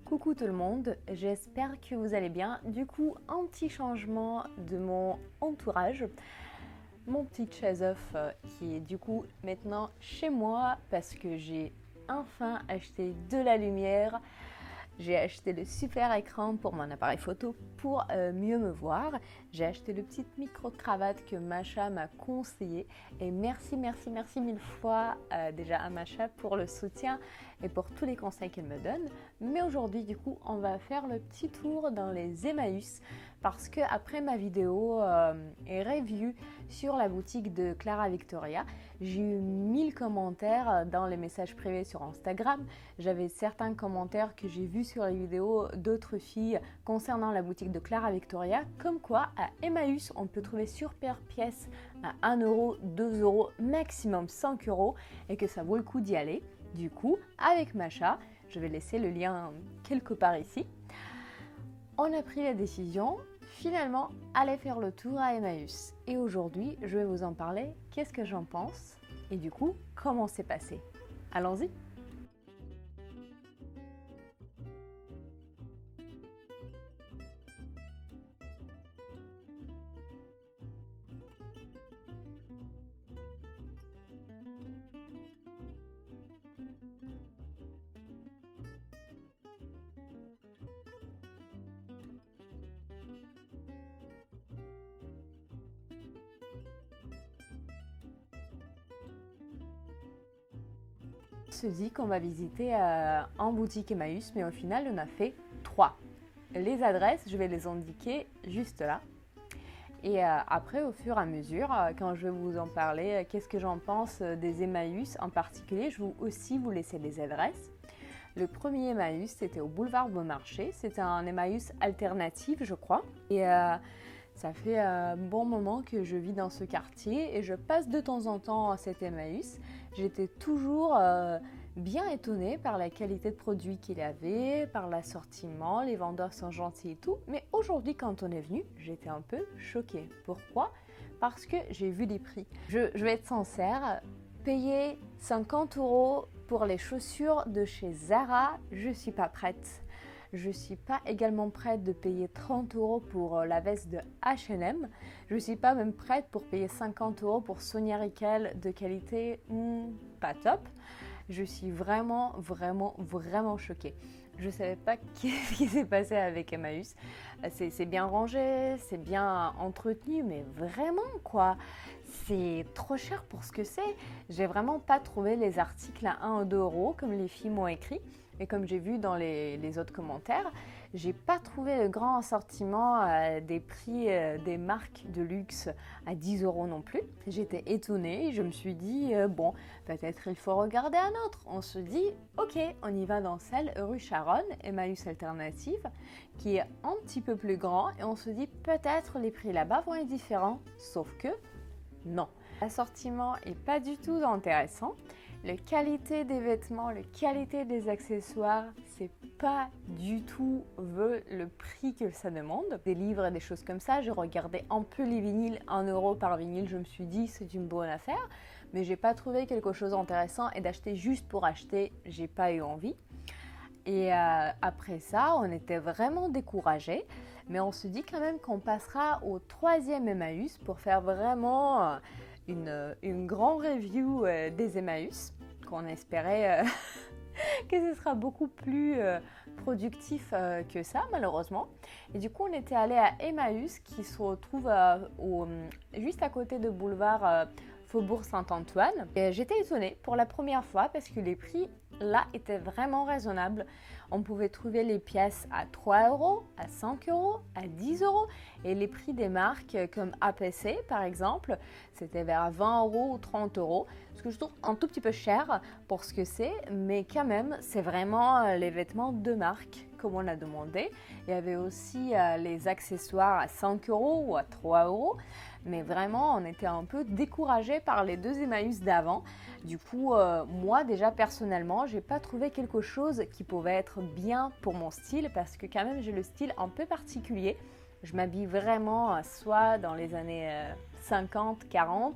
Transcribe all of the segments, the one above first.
Coucou tout le monde, j'espère que vous allez bien. Du coup, un petit changement de mon entourage. Mon petit chaise-off qui est du coup maintenant chez moi parce que j'ai enfin acheté de la lumière. J'ai acheté le super écran pour mon appareil photo pour mieux me voir. J'ai acheté le petit micro-cravate que Macha m'a conseillé. Et merci mille fois déjà à Macha pour le soutien et pour tous les conseils qu'elle me donne. Mais aujourd'hui, du coup, on va faire le petit tour dans les Emmaüs parce que après ma vidéo et review sur la boutique de Clara Victoria, j'ai eu 1000 commentaires dans les messages privés sur Instagram. J'avais certains commentaires que j'ai vus sur les vidéos d'autres filles concernant la boutique de Clara Victoria, comme quoi à Emmaüs on peut trouver super pièces à 1 euro, 2 euros, maximum 5 euros et que ça vaut le coup d'y aller. Du coup, avec Macha, je vais laisser le lien quelque part ici, on a pris la décision finalement aller faire le tour à Emmaüs. Et aujourd'hui, je vais vous en parler, qu'est-ce que j'en pense et du coup, comment c'est passé. Allons-y. On se dit qu'on va visiter en boutique Emmaüs, mais au final, on a fait 3. Les adresses, je vais les indiquer juste là. Et après, au fur et à mesure, quand je vais vous en parler, qu'est-ce que j'en pense des Emmaüs en particulier, je vais aussi vous laisser les adresses. Le premier Emmaüs, c'était au boulevard Beaumarchais. C'était un Emmaüs alternatif, je crois. Et ça fait un bon moment que je vis dans ce quartier et je passe de temps en temps à cet Emmaüs. J'étais toujours bien étonnée par la qualité de produits qu'il avait, par l'assortiment, les vendeurs sont gentils et tout. Mais aujourd'hui, quand on est venu, j'étais un peu choquée. Pourquoi ? Parce que j'ai vu les prix. Je vais être sincère, payer 50 euros pour les chaussures de chez Zara, je ne suis pas prête. Je ne suis pas également prête de payer 30 euros pour la veste de H&M. Je ne suis pas même prête pour payer 50 euros pour Sonia Rykiel de qualité pas top. Je suis vraiment choquée. Je ne savais pas ce qui s'est passé avec Emmaüs. C'est bien rangé, c'est bien entretenu, mais vraiment quoi, c'est trop cher pour ce que c'est. J'ai vraiment pas trouvé les articles à 1 ou 2 euros comme les filles m'ont écrit. Et comme j'ai vu dans les autres commentaires, j'ai pas trouvé le grand assortiment des prix des marques de luxe à 10 euros non plus. J'étais étonnée, je me suis dit, bon, peut-être il faut regarder un autre. On se dit, ok, on y va dans celle rue Charonne, Emmaüs Alternative, qui est un petit peu plus grand. Et on se dit, peut-être les prix là-bas vont être différents, sauf que non. L'assortiment est pas du tout intéressant. La qualité des vêtements, la qualité des accessoires, c'est pas du tout le prix que ça demande. Des livres et des choses comme ça, j'ai regardé un peu les vinyles, 1 euro par vinyle, je me suis dit c'est une bonne affaire, mais j'ai pas trouvé quelque chose d'intéressant et d'acheter juste pour acheter, j'ai pas eu envie. Et après ça, on était vraiment découragés, mais on se dit quand même qu'on passera au 3e Emmaüs pour faire vraiment une grande review des Emmaüs, qu'on espérait que ce sera beaucoup plus productif que ça, malheureusement. Et du coup, on était allé à Emmaüs, qui se retrouve juste à côté de boulevard Faubourg Saint-Antoine. Et j'étais étonnée pour la première fois parce que les prix là étaient vraiment raisonnables. On pouvait trouver les pièces à 3 euros, à 5 euros, à 10 euros. Et les prix des marques comme APC par exemple, c'était vers 20 euros ou 30 euros. Ce que je trouve un tout petit peu cher pour ce que c'est, mais quand même, c'est vraiment les vêtements de marque comme on a demandé. Il y avait aussi les accessoires à 5 euros ou à 3 euros. Mais vraiment, on était un peu découragés par les 2 Emmaüs d'avant. Du coup, moi déjà personnellement, j'ai pas trouvé quelque chose qui pouvait être bien pour mon style parce que quand même j'ai le style un peu particulier. Je m'habille vraiment soit dans les années 50, 40,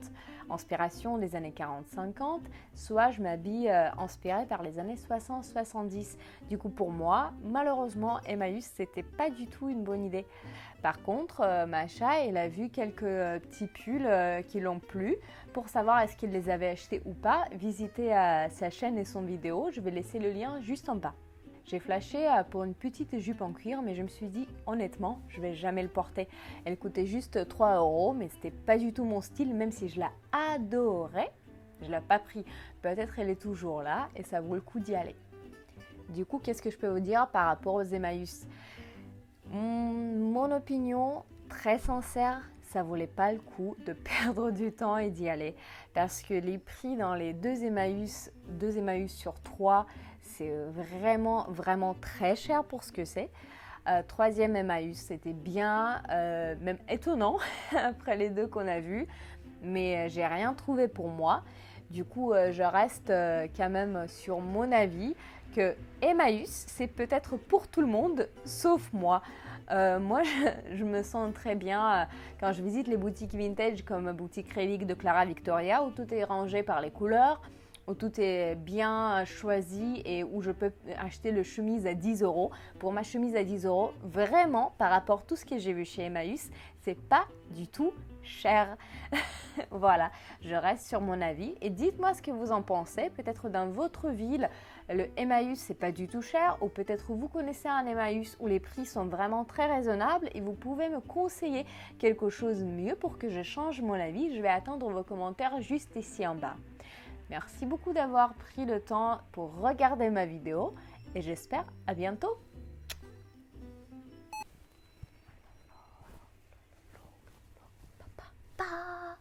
inspiration des années 40-50, soit je m'habille inspirée par les années 60-70. Du coup, pour moi, malheureusement, Emmaüs, c'était pas du tout une bonne idée. Par contre, Macha, elle a vu quelques petits pulls qui l'ont plu. Pour savoir est-ce qu'il les avait achetés ou pas, visitez sa chaîne et son vidéo. Je vais laisser le lien juste en bas. J'ai flashé pour une petite jupe en cuir, mais je me suis dit, honnêtement, je vais jamais le porter. Elle coûtait juste 3 €, mais c'était pas du tout mon style, même si je la adorais. Je ne l'ai pas pris. Peut-être elle est toujours là et ça vaut le coup d'y aller. Du coup, qu'est-ce que je peux vous dire par rapport aux Emmaüs? Mon opinion, très sincère, ça vaut pas le coup de perdre du temps et d'y aller. Parce que les prix dans les deux Emmaüs sur 3, c'est vraiment très cher pour ce que c'est. Troisième Emmaüs, c'était bien, même étonnant après les deux qu'on a vus, mais j'ai rien trouvé pour moi. Du coup, je reste quand même sur mon avis que Emmaüs, c'est peut-être pour tout le monde, sauf moi. Moi, je me sens très bien quand je visite les boutiques vintage comme boutique Relique de Clara Victoria, où tout est rangé par les couleurs, où tout est bien choisi et où je peux acheter le chemise à 10 €. Pour ma chemise à 10 €, vraiment, par rapport à tout ce que j'ai vu chez Emmaüs, c'est pas du tout cher. Voilà, je reste sur mon avis et dites-moi ce que vous en pensez. Peut-être dans votre ville, le Emmaüs c'est pas du tout cher, ou peut-être vous connaissez un Emmaüs où les prix sont vraiment très raisonnables et vous pouvez me conseiller quelque chose de mieux pour que je change mon avis. Je vais attendre vos commentaires juste ici en bas. Merci beaucoup d'avoir pris le temps pour regarder ma vidéo et j'espère à bientôt. Papa.